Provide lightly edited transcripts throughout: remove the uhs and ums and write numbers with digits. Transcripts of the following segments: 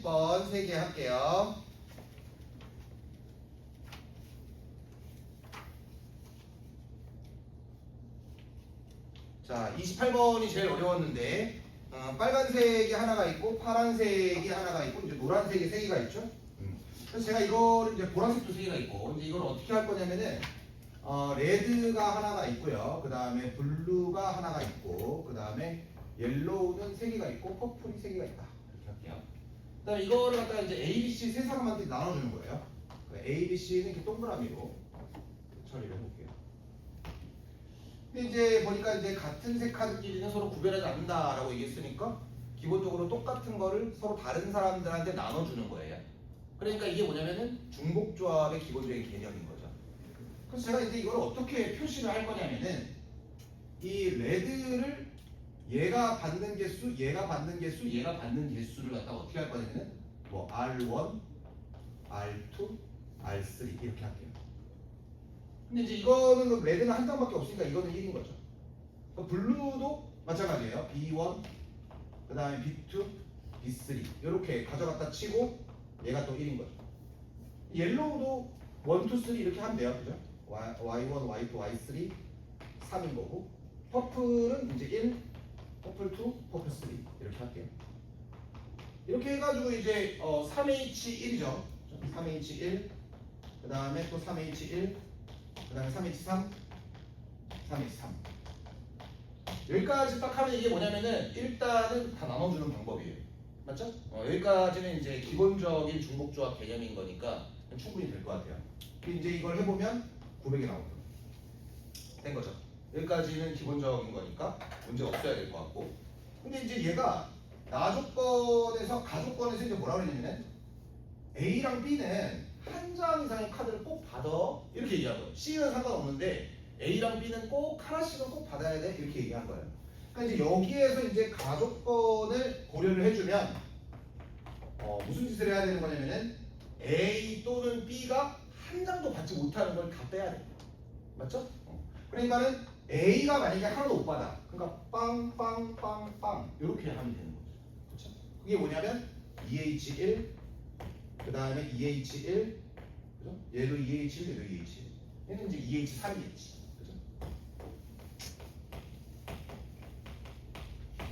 10번 3개 할게요. 자, 28번이 제일 어려웠는데 빨간색이 하나가 있고 파란색이 하나가 있고 이제 노란색이 3개가 있죠. 그래서 제가 이거를 이제 보라색도 3개가 있고 이제 이걸 어떻게 할 거냐면은 레드가 하나가 있고요. 그 다음에 블루가 하나가 있고 그 다음에 옐로우는 3개가 있고 퍼플이 3개가 있다. 이렇게 할게요. 그 다음에 이거를 갖다가 이제 A, B, C 세 사람한테 나눠주는 거예요. A, B, C는 이렇게 동그라미로 처리를 해볼게요. 근데 이제 보니까 이제 같은 색 카드끼리는 서로 구별하지 않는다라고 얘기했으니까 기본적으로 똑같은 거를 서로 다른 사람들한테 나눠주는 거예요. 그러니까 이게 뭐냐면은 중복조합의 기본적인 개념인 거죠. 그래서 제가 이제 이걸 어떻게 표시를 할 거냐면은 이 레드를 얘가 받는 개수, 얘가 받는 개수, 얘가 받는 개수를 갖다가 어떻게 할 거냐면은 뭐 R1, R2, R3 이렇게 할게요. 근데 이제 이거는 레드는 한 장밖에 없으니까 이거는 1인 거죠. 블루도 마찬가지예요. B1, 그 다음에 B2, B3 이렇게 가져갔다 치고 얘가 또 1인 거죠. 옐로우도 1, 2, 3 이렇게 하면 돼요. 그죠? Y1, Y2, Y3 3인 거고 퍼플은 이제 1, 퍼플 2, 퍼플 3 이렇게 할게요. 이렇게 해가지고 이제 3H1이죠. 3H1 그 다음에 또 3H1 그 다음에 3H3 3H3 여기까지 딱 하면 이게 뭐냐면은 일단은 다 나눠주는 방법이에요. 맞죠? 여기까지는 이제 기본적인 중복조합 개념인 거니까 충분히 될 것 같아요. 이제 이걸 해보면 900이 나옵니다. 된 거죠. 여기까지는 기본적인 거니까 문제 없어야 될 것 같고. 근데 이제 얘가 나조건에서 가조건에서 이제 뭐라고 그러냐면 A랑 B는 한 장 이상의 카드를 꼭 받아 이렇게 얘기한 거예요. C는 상관없는데 A랑 B는 꼭 하나씩은 꼭 받아야 돼 이렇게 얘기한 거예요. 그러니까 이제 여기에서 이제 가조건을 고려를 해주면 무슨 짓을 해야 되는 거냐면은 A 또는 B가 한 장도 받지 못하는 걸 다 빼야 돼요. 맞죠? 그러니까는 A가 만약에 하나도 못 받아. 그러니까 빵빵빵빵 이렇게 하면 되는 거죠. 그렇죠? 그게 뭐냐면 EH1 그 다음에 EH1 그죠? 얘도 EH1 얘도 EH1 얘는 이제 EH3이겠지. 그죠?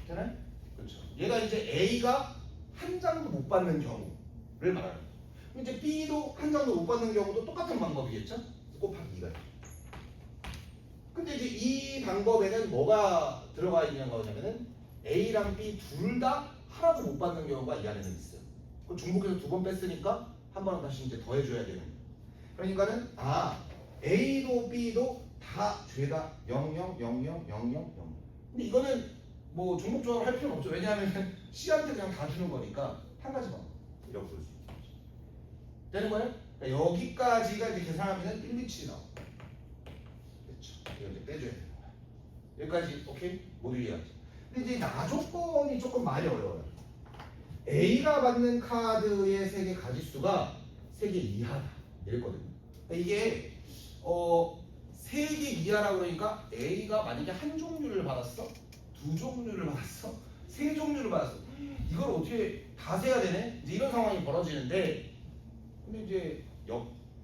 되나요? 그렇죠. 얘가 이제 A가 한 장도 못 받는 경우를 말하는 거죠. 이제 B도 한 장도 못 받는 경우도 똑같은 방법이겠죠? 곱하기 2가. 근데 이제 이 방법에는 뭐가 들어가 있는 거냐면은 A랑 B 둘 다 하나도 못 받는 경우가 이 안에는 있어요. 그 중복해서 2번 뺐으니까 한 번은 다시 이제 더해줘야 되는 거예요. 그러니까는 A도 B도 다 죄다 0, 0, 0, 0, 0, 0, 0. 근데 이거는 뭐 중복조합을 할 필요는 없죠. 왜냐하면 C한테 그냥 다 주는 거니까 한 가지만 이렇게 볼 수 있는 거죠. 되는 거예요? 그러니까 여기까지가 이제 계산하면 1, 2, 7이 나와. 이거 이제 빼줘야 되는 거야. 여기까지 오케이? 모두 이해하지? 근데 이제 나조건이 조금 많이 어려워요. A가 받는 카드의 세개 가지수가 3개 이하다 이랬거든요. 이게 3개 이하라고 그러니까 A가 만약에 한 종류를 받았어? 2종류를 받았어? 3종류를 받았어? 이걸 어떻게 다 세야 되네? 이제 이런 상황이 벌어지는데 근데 이제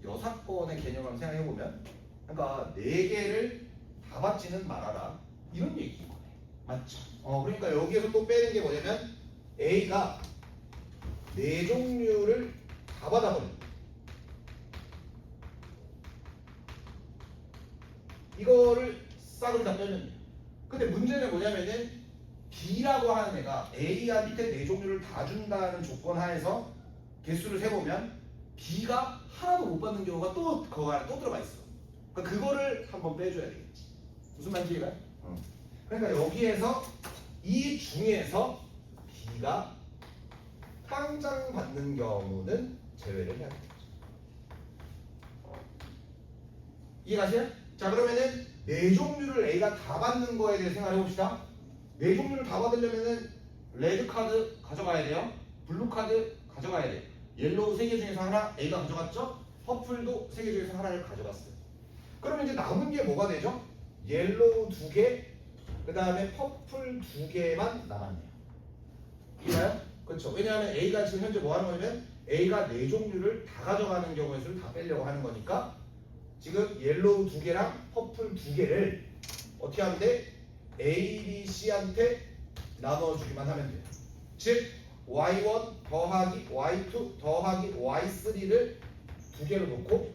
여사건의 개념을 한번 생각해보면 그러니까 4개를 다 받지는 말아라 이런 얘기인 거네. 맞죠? 그러니까 여기에서 또 빼는 게 뭐냐면 A가 4종류를 다 받아버린다. 이거를 싹을 다 빼면 돼요. 근데 문제는 뭐냐면은 B라고 하는 애가 A와 밑에 4종류를 다 준다는 조건 하에서 개수를 세보면 B가 하나도 못 받는 경우가 또 그거 안에 또 들어가 있어. 그러니까 그거를 한번 빼줘야 되겠지. 무슨 말인지 이해가요? 그러니까 여기에서 이 중에서 B가 깡장 받는 경우는 제외를 해야 되겠죠. 이해가세요? 자 그러면은 4종류를 A가 다 받는 거에 대해 생각해 봅시다. 4종류를 다 받으려면은 레드 카드 가져가야 돼요. 블루 카드 가져가야 돼요. 옐로우 3개 중에서 하나 A가 가져갔죠? 퍼플도 3개 중에서 하나를 가져갔어요. 그러면 이제 남은 게 뭐가 되죠? 옐로우 2개, 그 다음에 퍼플 2개만 남았네요. 이해가요? 그렇죠. 왜냐하면 A가 지금 현재 뭐 하는 거냐면 A가 네 종류를 다 가져가는 경우의 수를 다 빼려고 하는 거니까 지금 옐로우 두 개랑 퍼플 두 개를 어떻게 하면 돼? A, B, C한테 나눠주기만 하면 돼요. 즉 Y1 더하기 Y2 더하기 Y3를 두 개로 놓고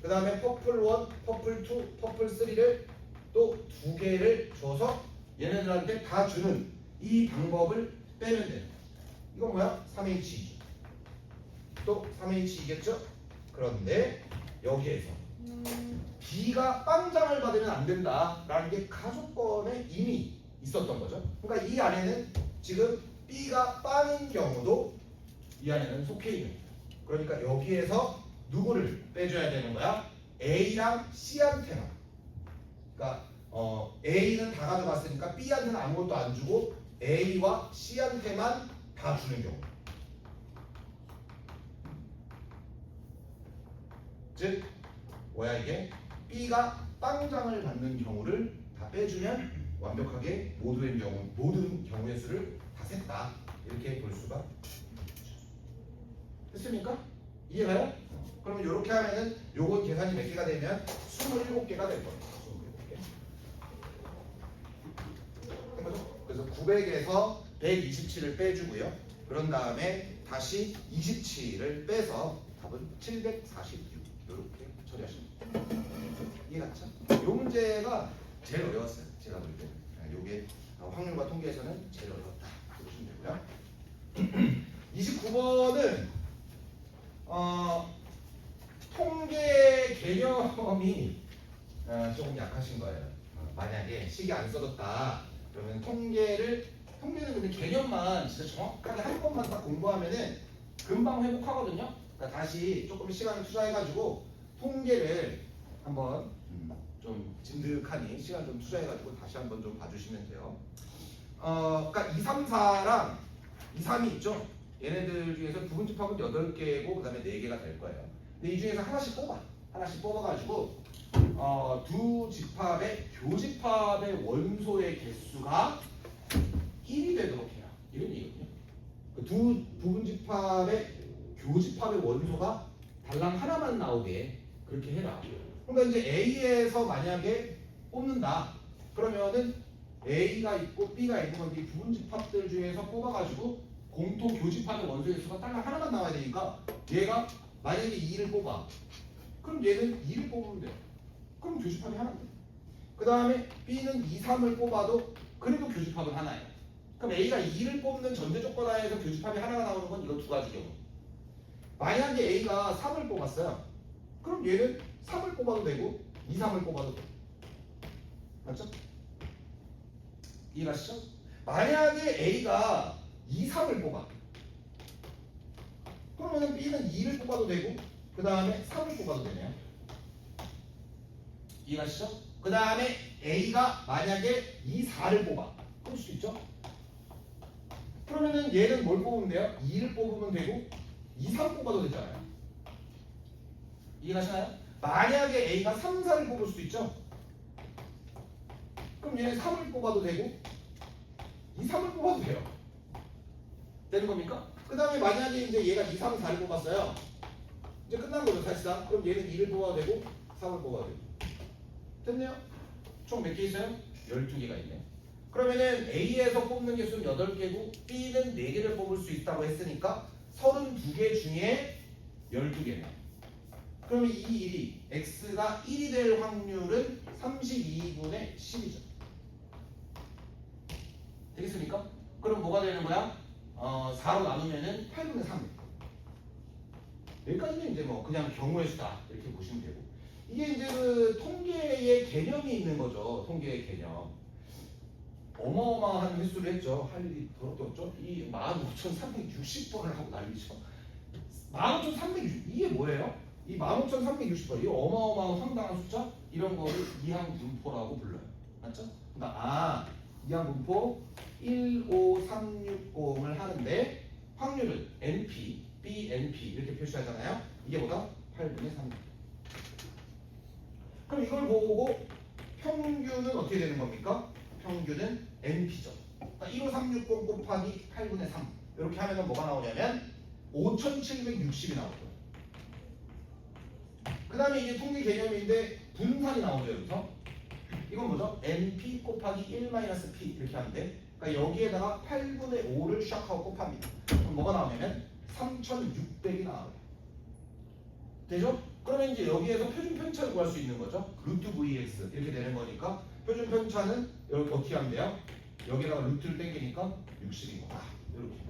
그 다음에 퍼플1, 퍼플2, 퍼플3를 또 두 개를 줘서 얘네들한테 다 주는 이 방법을 빼면 돼요. 이건 뭐야? 3H2. 또 3H2겠죠? 그런데 여기에서 B가 빵장을 받으면 안 된다라는 게 가족권에 이미 있었던 거죠. 그러니까 이 안에는 지금 B가 빵인 경우도 이 안에는 속해 있는 거예요. 그러니까 여기에서 누구를 빼줘야 되는 거야? A랑 C한테만. 그러니까 A는 다 가져갔으니까 B한테는 아무것도 안 주고 A와 C한테만 다 주는 경우. 즉 뭐야 이게? B가 빵장을 받는 경우를 다 빼주면 완벽하게 모든 경우의 수를 다 셌다. 이렇게 볼 수가 있죠. 됐습니까? 이해가요? 그러면 이렇게 하면은 요건 계산이 몇 개가 되면 27개가 될 거예요. 27개. 된 거죠? 그래서 900에서 127을 빼주고요. 그런 다음에 다시 27을 빼서 답은 746 이렇게 처리하시면 돼요. 이해갔죠? 요 문제가 제일 어려웠어요. 제가 볼 때. 요게 확률과 통계에서는 제일 어려웠다. 보시면 되고요. 29번은 통계 개념이 조금 약하신 거예요. 만약에 식이 안 써졌다 그러면 통계는 근데 개념만 진짜 정확하게 한 번만 딱 공부하면은 금방 회복하거든요. 그러니까 다시 조금 시간을 투자해가지고 통계를 한번 좀 진득하니 시간 좀 투자해가지고 다시 한번 좀 봐주시면 돼요. 그러니까 2, 3, 4랑 2, 3이 있죠. 얘네들 중에서 부분집합은 8개고 그 다음에 4개가 될 거예요. 근데 이 중에서 하나씩 뽑아가지고 두 집합의 교집합의 원소의 개수가 1이 되도록 해라. 이런 얘기거든요. 두 부분집합의 교집합의 원소가 달랑 하나만 나오게 그렇게 해라. 그러니까 이제 A에서 만약에 뽑는다. 그러면은 A가 있고 B가 있는 건데 부분집합들 중에서 뽑아가지고 공통 교집합의 원소의 수가 달랑 하나만 나와야 되니까 얘가 만약에 2를 뽑아. 그럼 얘는 2를 뽑으면 돼요. 그럼 교집합이 하나인데. 그 다음에 B는 2, 3을 뽑아도 그래도 교집합은 하나예요. 그럼 A가 2를 뽑는 전제 조건 하에서 교집합이 하나가 나오는 건 이거 두 가지 경우. 만약에 A가 3을 뽑았어요. 그럼 얘는 3을 뽑아도 되고 2, 3을 뽑아도 돼요. 맞죠? 이해가시죠? 만약에 A가 2, 3을 뽑아. 그러면 B는 2를 뽑아도 되고 그 다음에 3을 뽑아도 되네요. 이해가시죠? 그 다음에 A가 만약에 2, 4를 뽑아. 그럴 수도 있죠? 그러면은 얘는 뭘 뽑으면 돼요? 2를 뽑으면 되고 2, 3 뽑아도 되잖아요. 이해가시나요? 만약에 A가 3, 4를 뽑을 수도 있죠? 그럼 얘는 3을 뽑아도 되고 2, 3을 뽑아도 돼요. 되는 겁니까? 그 다음에 만약에 이제 얘가 2, 3, 4를 뽑았어요. 이제 끝난 거죠, 사실상. 그럼 얘는 2를 뽑아도 되고 3을 뽑아도 되고. 됐네요? 총 몇 개 있어요? 12개가 있네. 그러면은 A에서 뽑는 개수는 8개고 B는 4개를 뽑을 수 있다고 했으니까 32개 중에 12개네. 그러면 이 일이 X가 1이 될 확률은 32분의 10이죠. 되겠습니까? 그럼 뭐가 되는 거야? 4로 나누면은 8분의 3. 여기까지는 이제 뭐 그냥 경우의 수다 이렇게 보시면 되고 이게 이제 그 통계의 개념이 있는 거죠. 통계의 개념. 어마어마한 횟수를 했죠. 할 일이 더럽게 없죠. 이 15,360번을 하고 난리죠. 15,360 이게 뭐예요? 이 15,360번 이 어마어마한 황당한 숫자 이런 거를 이항분포라고 불러요. 맞죠? 그러니까 이항분포 15360을 하는데 확률은 NP, BNP 이렇게 표시하잖아요. 이게 뭐다? 8분의 3. 그럼 이걸 보고 평균은 어떻게 되는 겁니까? 평균은 NP죠. 그러니까 15360 곱하기 8분의 3. 이렇게 하면 뭐가 나오냐면 5760이 나올 거예요. 그 다음에 이게 통계 개념인데 분산이 나오죠. 여기서 이건 뭐죠? np 곱하기 1-p 이렇게 하면 돼. 그러니까 여기에다가 8분의 5를 샥하고 곱합니다. 그럼 뭐가 나오냐면 3600이 나와요. 되죠? 그러면 이제 여기에서 표준 편차를 구할 수 있는 거죠. 루트 vx 이렇게 되는 거니까 표준 편차는 이렇게 어떻게 하면 돼요? 여기다가 루트를 땡기니까 60인 거다. 이렇게.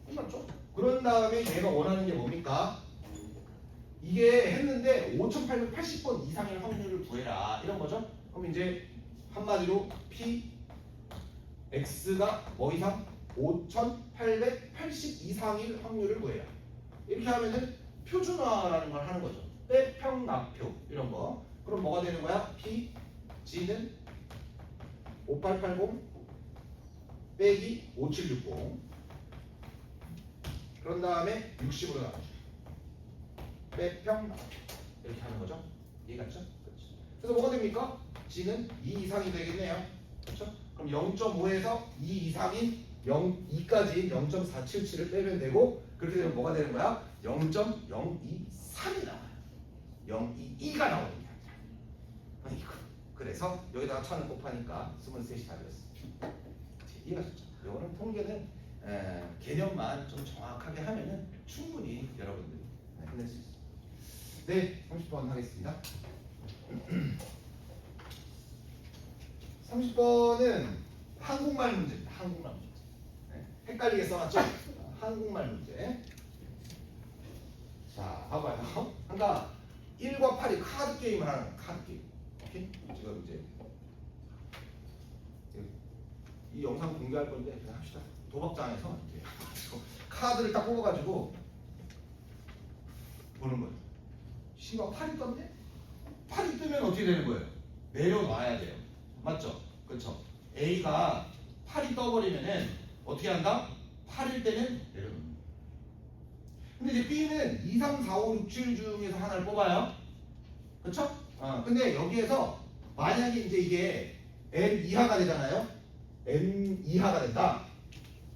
끝났죠? 그런 다음에 얘가 원하는 게 뭡니까? 이게 했는데 5880번 이상의 확률을 구해라 이런 거죠. 그럼 이제 한마디로 p x가 뭐 이상? 5880 이상일 확률을 구해라. 이렇게 하면은 표준화라는 걸 하는 거죠. 빼평납표 이런 거. 그럼 뭐가 되는 거야? p g는 5880 빼기 5760. 그런 다음에 60으로 나가죠. 빼평 이렇게 하는 거죠. 이해갔죠? 그렇죠. 그래서 뭐가 됩니까? G는 2 이상이 되겠네요. 그렇죠? 그럼 0.5에서 2 이상인 2까지 0.477을 빼면 되고 그렇게 되면 뭐가 되는 거야? 0.023이 나와요. 022가 나오는 게 아니라. 그래서 여기다가 1000을 곱하니까 23이 답이었어요. 이해가셨죠? 이거는 통계는 개념만 좀 정확하게 하면은 충분히 여러분들이 해낼 수 있어요. 네, 30번 하겠습니다. 30번은 한국말 문제입니다. 한국말 문제. 네, 헷갈리게 써놨죠? 한국말 문제. 자, 봐봐요. 그러니까 1과 8이 카드 게임을 하는 거예요. 카드 게임. 오케이? 지금 이제 이 영상 공개할 건데 그냥 합시다. 도박장에서 이제 카드를 딱 뽑아가지고 보는 거예요. 씨가 8이 떴네? 8이 뜨면 어떻게 되는 거예요? 내려놔야 돼요. 맞죠? 그렇죠? A가 8이 떠버리면은 어떻게 한다? 8일 때는 내려놓는 거예요. 근데 이제 B는 2, 3, 4, 5, 6, 7 중에서 하나를 뽑아요. 그렇죠? 근데 여기에서 만약에 이제 이게 N 이하가 되잖아요. N 이하가 된다.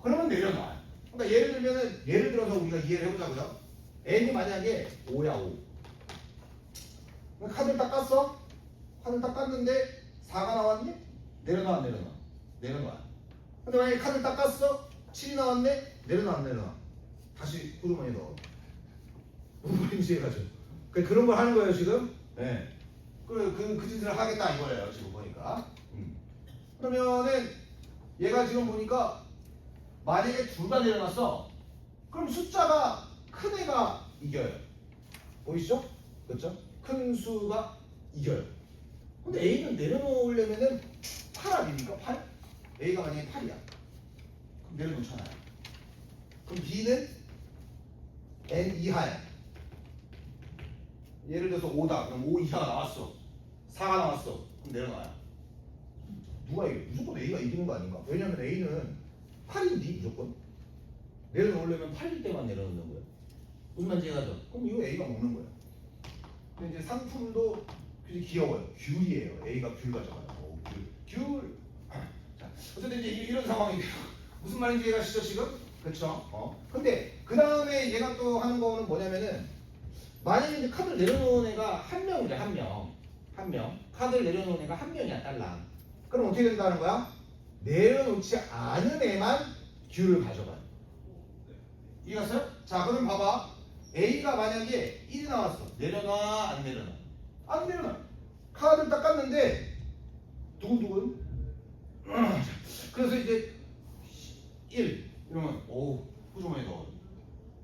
그러면 내려놔요. 그러니까 예를 들어서 우리가 이해를 해보자고요. N이 만약에 5야 5. 카드를 딱 깠어? 카드를 딱 깠는데 4가 나왔니? 내려놔 안 내려놔? 내려놔. 근데 만약에 카드를 딱 깠어? 7이 나왔네? 내려놔 안 내려놔? 다시 호주머니에 넣어. 무슨 말인지 이해가죠? 그런 걸 하는 거예요 지금. 네. 그 짓을 하겠다 이거예요 지금 보니까. 그러면은 얘가 지금 보니까 만약에 둘 다 내려놨어. 그럼 숫자가 큰 애가 이겨요. 보이시죠? 그렇죠? 큰 수가 이겨요. 근데 A는 내려놓으려면은 8 아닙니까? 8? A가 만약에 8이야. 그럼 내려놓잖아요. 그럼 B는 N 이하야. 예를 들어서 5다. 그럼 5 이하가 나왔어. 4가 나왔어. 그럼 내려놔요. 누가 이겨? 무조건 A가 이기는 거 아닌가? 왜냐면 A는 8인데 무조건. 내려놓으려면 8일 때만 내려놓는 거예요. 무슨 말인지 이해가죠? 그럼 이거 A가 먹는 거예요. 근데 이제 상품도 굉장히 귀여워요. 귤이에요. A가 귤 가져가요. 귤. 자, 어쨌든 이제 이런 상황이 돼요. 무슨 말인지 이해가시죠 지금? 그렇죠? 근데 그 다음에 얘가 또 하는 거는 뭐냐면은 만약에 이제 카드를 내려놓은 애가 한 명이래 한 명. 카드를 내려놓은 애가 한 명이야 딸랑. 그럼 어떻게 된다는 거야? 내려놓지 않은 애만 귤을 가져가요. 이해갔어요? 자 그럼 봐봐. A가 만약에 1이 나왔어. 내려놔 안 내려놔? 안 내려놔. 카드를 딱 깠는데 두근두근. 그래서 이제 1 이러면 오 호주머니에 넣어.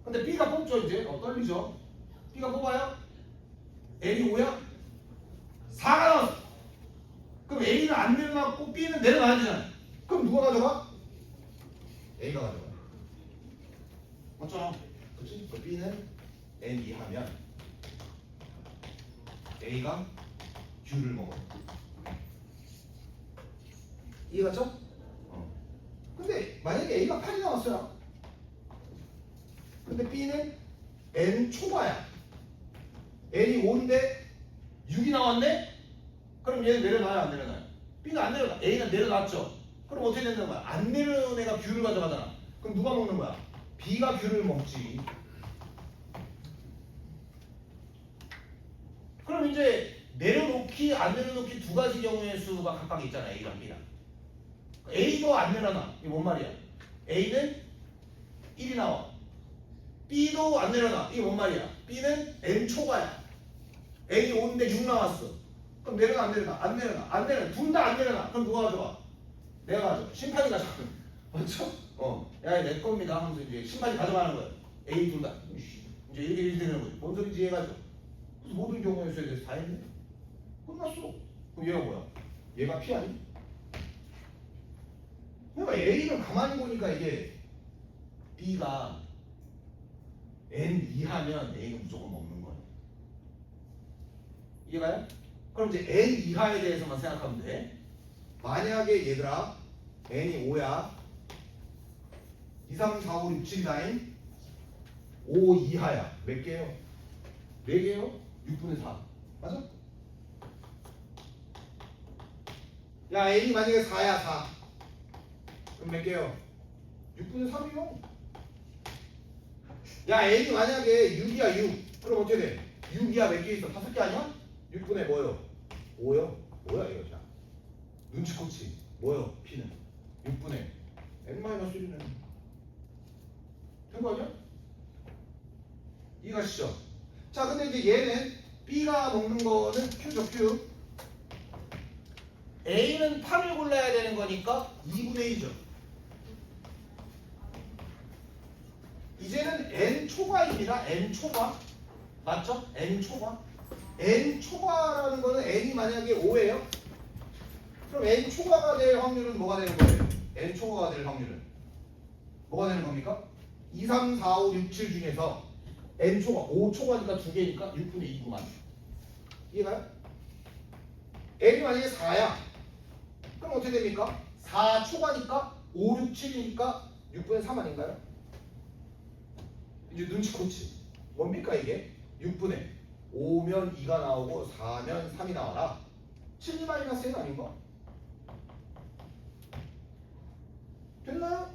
근데 B가 뽑죠 이제. 떨리죠? B가 뽑아요? N이 5야? 4가 나왔어. 그럼 A는 안 내려놨고 B는 내려놔야 되잖아. 그럼 누가 가져가? A가 가져가. 맞죠? 그치? 그 B는 N 이하면 A가 Q를 먹어. 이해갔죠? 근데 만약에 A가 8이 나왔어요. 근데 B는 N 초과야. N이 5인데 6이 나왔네? 그럼 얘는 내려놔요 안 내려놔요? B는 안 내려놔. A는 내려놨죠. 그럼 어떻게 된다는 거야? 안 내려놓은 애가 Q를 가져가잖아. 그럼 누가 먹는 거야? B가 Q를 먹지. 그럼 이제 내려놓기 안 내려놓기 두 가지 경우의 수가 각각 있잖아. A랑 B랑. A도 안 내려놔. 이게 뭔 말이야? A는 1이 나와. B도 안 내려놔. 이게 뭔 말이야? B는 n 초과야. A이 5인데 6 나왔어. 그럼 내려놔 안 내려놔? 안 내려놔. 안 내려놔. 둘 다 안 내려놔. 그럼 누가 가져가? 내가 가져. 심판이 가져가. 맞죠? 야, 내 겁니다. 하면서 이제 심판이 가져가는 거야. A 둘 다. 이제 이렇게 되는 거지. 뭔 소리인지 해가지고. 그래서 모든 경우의 수에 대해서 다 했네. 끝났어. 그럼 얘가 뭐야? 얘가 P 아니? 그러니까 A를 가만히 보니까 이게 B가 N 이하면 A는 무조건 먹는 거야. 이해가요? 그럼 이제 N 이하에 대해서만 생각하면 돼. 만약에 얘들아 N이 5야 2, 3, 4, 5, 6, 7, 9 5 이하야. 몇 개요? 4개요? 6분의 4 맞아? 야 N이 만약에 4야 4 그럼 몇 개요? 6분의 3이요. 야 N이 만약에 6이야 6 그럼 어떻게 돼? 6이야 몇 개 있어? 5개 아니야? 6분의 뭐요? 5요? 뭐야 이거 자 눈치코치 뭐요? P는 6분의 N-1는 된 거 아니야? 이해가시죠? 자 근데 이제 얘는 B가 먹는 거는 Q죠 Q. A는 8을 골라야 되는 거니까 2분의 1이죠. 이제는 N 초과입니다. N 초과 맞죠? N 초과. N 초과라는 거는 N이 만약에 5예요. 그럼 N 초과가 될 확률은 뭐가 되는 거예요? N 초과가 될 확률은 뭐가 되는 겁니까? 2, 3, 4, 5, 6, 7 중에서 N 초과 5 초과니까 2개니까 6분의 2구만. 이해가요? N이 만약에 4야. 그럼 어떻게 됩니까? 4 초과니까 5, 6, 7이니까 6분의 3 아닌가요? 이제 눈치코치. 뭡니까 이게? 6분의 5면 2가 나오고 4면 3이 나와라. 7 마이너스 1 아닌가? 됐나요?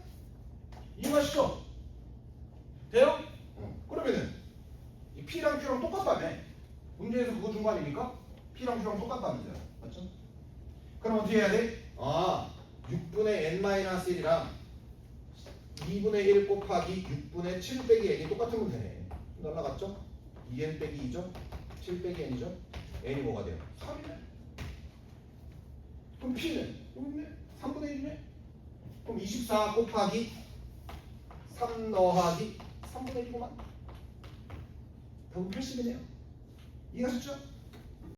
이해하시죠? 돼요? 그러면은 이 P랑 Q랑 똑같다며. 문제에서 그거 준 거 아닙니까? P랑 Q랑 똑같다면서요. 맞죠? 그럼 어떻게 해야 돼? 6분의 N-1이랑 2분의 1 곱하기 6분의 7 빼기 N이 똑같으면 되네. 날라갔죠? 2N 빼기 2죠? 7 빼기 N이죠? N이 뭐가 돼요? 3이네. 그럼 P는? 여기 있네. 3분의 1이네. 그럼 24 곱하기 3 더하기 3분의 1이구만. 결국 80이네요. 이해하셨죠?